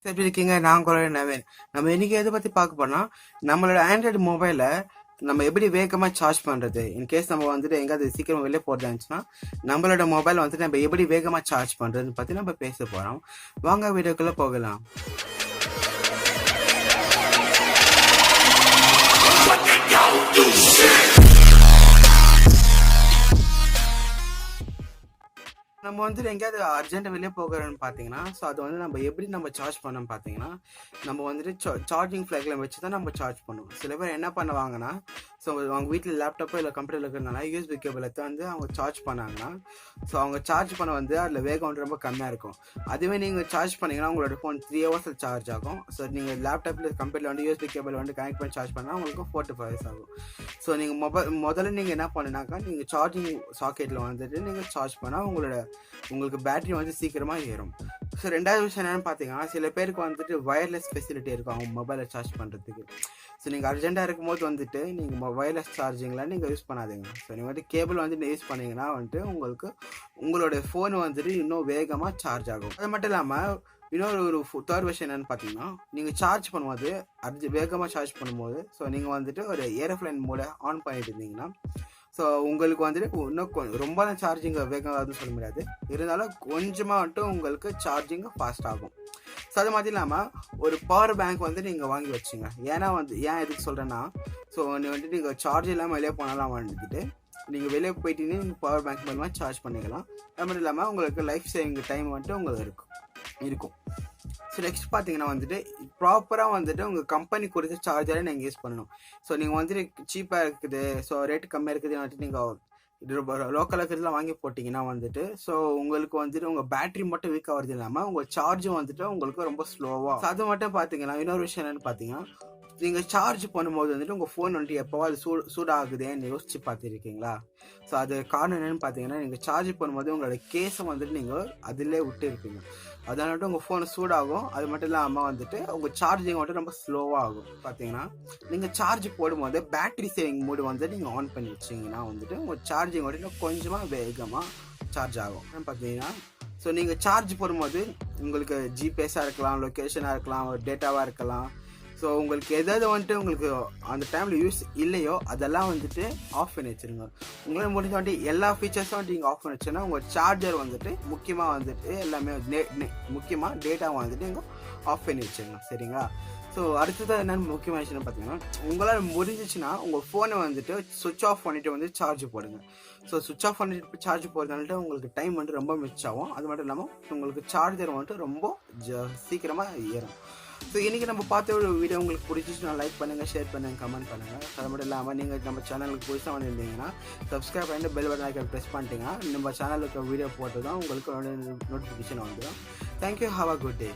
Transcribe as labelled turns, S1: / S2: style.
S1: எப்படி இருக்கீங்க? நான் உங்களோட நவீன். நம்ம இன்னைக்கு எதை பத்தி பார்க்க போனா, நம்மளோட ஆண்ட்ராய்டு மொபைலை நம்ம எப்படி வேகமா சார்ஜ் பண்றது. இன்கேஸ் நம்ம வந்துட்டு எங்காவது சீக்கிரம் வெளியே போறதா இருந்துச்சுன்னா, நம்மளோட மொபைல் வந்துட்டு நம்ம எப்படி வேகமா சார்ஜ் பண்றதுன்னு பத்தி நம்ம பேச போறோம். வாங்க வீடியோக்குள்ள போகலாம். நம்ம வந்துட்டு எங்கேயாவது அர்ஜென்ட்டாக வெளியே போகிறோன்னு பார்த்தீங்கன்னா, ஸோ அது வந்து நம்ம எப்படி நம்ம சார்ஜ் பண்ணோம்னு பார்த்தீங்கன்னா, நம்ம வந்துட்டு சார்ஜிங் ஃப்ளாக்ல வச்சு தான் நம்ம சார்ஜ் பண்ணுவோம். சில பேர் என்ன பண்ணுவாங்கன்னா, ஸோ அவங்க வீட்டில் லேப்டாப்போ இல்லை கம்ப்யூட்டரில் இருக்கிறதுனால யூஎஸ்பி கேபிள் எடுத்து வந்து அவங்க சார்ஜ் பண்ணாங்கன்னா, ஸோ அவங்க சார்ஜ் பண்ண வந்து அதில் வேகம் வந்து ரொம்ப கம்மியாக இருக்கும். அதுவே நீங்கள் சார்ஜ் பண்ணிங்கன்னா உங்களோட ஃபோன் 3 ஹவர்ஸில் சார்ஜ் ஆகும். ஸோ நீங்கள் லேப்டாப்பில் கம்ப்யூட்டரில் வந்து யூஎஸ்பி கேபிள் வந்து கனெக்ட் பண்ணி சார்ஜ் பண்ணால் உங்களுக்கு 4 to 5 hours ஆகும். ஸோ நீங்கள் முதல்ல நீங்கள் என்ன பண்ணுனாக்கா, நீங்கள் சார்ஜிங் சாக்கெட்டில் வந்துட்டு நீங்கள் சார்ஜ் பண்ணால் உங்களுக்கு பேட்டரி வந்து சீக்கிரமாக ஏறும். ஸோ ரெண்டாவது விஷயம் என்னென்னு பார்த்தீங்கன்னா, சில பேருக்கு வந்துட்டு வயர்லெஸ் ஃபெசிலிட்டி இருக்கும் அவங்க மொபைலை சார்ஜ் பண்ணுறதுக்கு. ஸோ நீங்கள் அர்ஜென்ட்டாக இருக்கும்போது வந்துட்டு நீங்கள் வயர்லெஸ் சார்ஜிங்கில் நீங்கள் யூஸ் பண்ணாதீங்க. ஸோ நீங்கள் வந்துட்டு கேபிள் வந்துட்டு யூஸ் பண்ணிங்கன்னா வந்துட்டு உங்களோட ஃபோன் வந்துட்டு இன்னும் வேகமாக சார்ஜ் ஆகும். அது மட்டும் இல்லாமல் இன்னொரு தேர்ட் விஷயம் என்னென்னு பார்த்தீங்கன்னா, நீங்கள் சார்ஜ் பண்ணும்போது வேகமாக சார்ஜ் பண்ணும்போது ஸோ நீங்கள் வந்துட்டு ஒரு ஏரோப்ளைன் மோடை ஆன் பண்ணிட்டு இருந்தீங்கன்னா, ஸோ உங்களுக்கு வந்துட்டு இன்னும் ரொம்ப சார்ஜிங் வேகம் ஆகுதுன்னு சொல்ல முடியாது, இருந்தாலும் கொஞ்சமாக வந்துட்டு உங்களுக்கு சார்ஜிங் ஃபாஸ்ட் ஆகும். ஸோ அது மாதிரி இல்லாமல் ஒரு பவர் பேங்க் வந்து நீங்கள் வாங்கி வச்சுங்க. ஏன் எதுக்கு சொல்கிறேன்னா, ஸோ வந்துட்டு நீங்கள் சார்ஜ் இல்லாமல் வெளியே போனாலும் வந்துட்டு நீங்கள் வெளியே போயிட்டீங்கன்னா நீங்கள் பவர் பேங்க் மூலமாக சார்ஜ் பண்ணிக்கலாம். அது மட்டும் இல்லாமல் உங்களுக்கு லைஃப் சேவிங் டைம் வந்துட்டு உங்களுக்கு இருக்கும். ஸோ நெக்ஸ்ட் பார்த்தீங்கன்னா வந்துட்டு ப்ராப்பராக வந்துட்டு உங்கள் கம்பெனி கொடுத்த சார்ஜரை நீங்கள் யூஸ் பண்ணணும். ஸோ நீங்கள் வந்துட்டு சீப்பாக இருக்குது, ஸோ ரேட்டு கம்மியாக இருக்குது வந்துட்டு நீங்கள் லோக்கல் இருக்கிறதுலாம் வாங்கி போட்டிங்கன்னா வந்துட்டு ஸோ உங்களுக்கு வந்துட்டு உங்கள் பேட்டரி மட்டும் வீக் ஆகிறது இல்லாமல் உங்கள் சார்ஜும் வந்துட்டு உங்களுக்கு ரொம்ப ஸ்லோவாக. அது மட்டும் பார்த்தீங்கன்னா இன்னொரு விஷயம் என்னென்னு பார்த்தீங்கன்னா, நீங்கள் சார்ஜ் பண்ணும்போது வந்துட்டு உங்கள் ஃபோன் வந்துட்டு எப்போவாது சூடாகுதேன்னு யோசிச்சு பார்த்துருக்கீங்களா? ஸோ அது காரணம் என்னென்னு பார்த்தீங்கன்னா, நீங்கள் சார்ஜ் பண்ணும்போது உங்களோட கேஸை வந்துட்டு நீங்கள் அதிலே விட்டு இருப்பீங்க. அதனால உங்கள் ஃபோன் சூடாகும். அது மட்டும் இல்லாமல் வந்துட்டு உங்கள் சார்ஜிங் வந்துட்டு ரொம்ப ஸ்லோவாக ஆகும். பார்த்தீங்கன்னா நீங்கள் சார்ஜ் போடும்போது பேட்டரி சேவிங் மோடு வந்துட்டு நீங்கள் ஆன் பண்ணி வச்சிங்கன்னா வந்துட்டு உங்கள் சார்ஜிங் வந்துட்டு கொஞ்சமாக வேகமாக சார்ஜ் ஆகும். பார்த்தீங்கன்னா ஸோ நீங்கள் சார்ஜ் போடும்போது உங்களுக்கு ஜிபிஎஸ்ஸாக இருக்கலாம், லொக்கேஷனாக இருக்கலாம், டேட்டாவாக இருக்கலாம். ஸோ உங்களுக்கு எதாவது வந்துட்டு உங்களுக்கு அந்த டைமில் யூஸ் இல்லையோ அதெல்லாம் வந்துட்டு ஆஃப் பண்ணி வச்சுருங்க. உங்களால் முடிஞ்ச வந்துட்டு எல்லா ஃபீச்சர்ஸும் வந்துட்டு நீங்கள் ஆஃப் பண்ணி வச்சுன்னா உங்கள் சார்ஜர் வந்துட்டு முக்கியமாக வந்துட்டு எல்லாமே முக்கியமாக டேட்டாவை வந்துட்டு நீங்கள் ஆஃப் பண்ணி வச்சுருங்க. சரிங்களா? ஸோ அடுத்தது என்னென்னு முக்கியமான விஷயம் பார்த்தீங்கன்னா, உங்களால் முடிஞ்சிச்சுன்னா உங்கள் ஃபோனை வந்துட்டு சுவிட்ச் ஆஃப் பண்ணிவிட்டு வந்து சார்ஜ் போடுங்க. ஸோ சுவிட்ச் ஆஃப் பண்ணிட்டு சார்ஜ் போடுறதுனால உங்களுக்கு டைம் வந்துட்டு ரொம்ப மிச்சாகும். அது மட்டும் இல்லாமல் உங்களுக்கு சார்ஜர் வந்துட்டு ரொம்ப சீக்கிரமாக ஏறும். ஸோ இன்றைக்கி நம்ம பார்த்த ஒரு வீடியோ உங்களுக்கு பிடிச்சிச்சுன்னா லைக் பண்ணுங்கள், ஷேர் பண்ணுங்கள், கமெண்ட் பண்ணுங்கள். அது மட்டும் இல்லாமல் நீங்கள் நம்ம சேனலுக்கு புதுசாக வந்திருந்தீங்கன்னா சப்ஸ்கிரைப் பண்ணிட்டு பெல் பட்டன் ஐக்கான் ப்ரெஸ் பண்ணிட்டீங்கன்னா நம்ம சேனலுக்கு வீடியோ போட்டு தான் உங்களுக்கு நோட்டிஃபிகேஷன் வந்துடும். Thank you. Have a good day.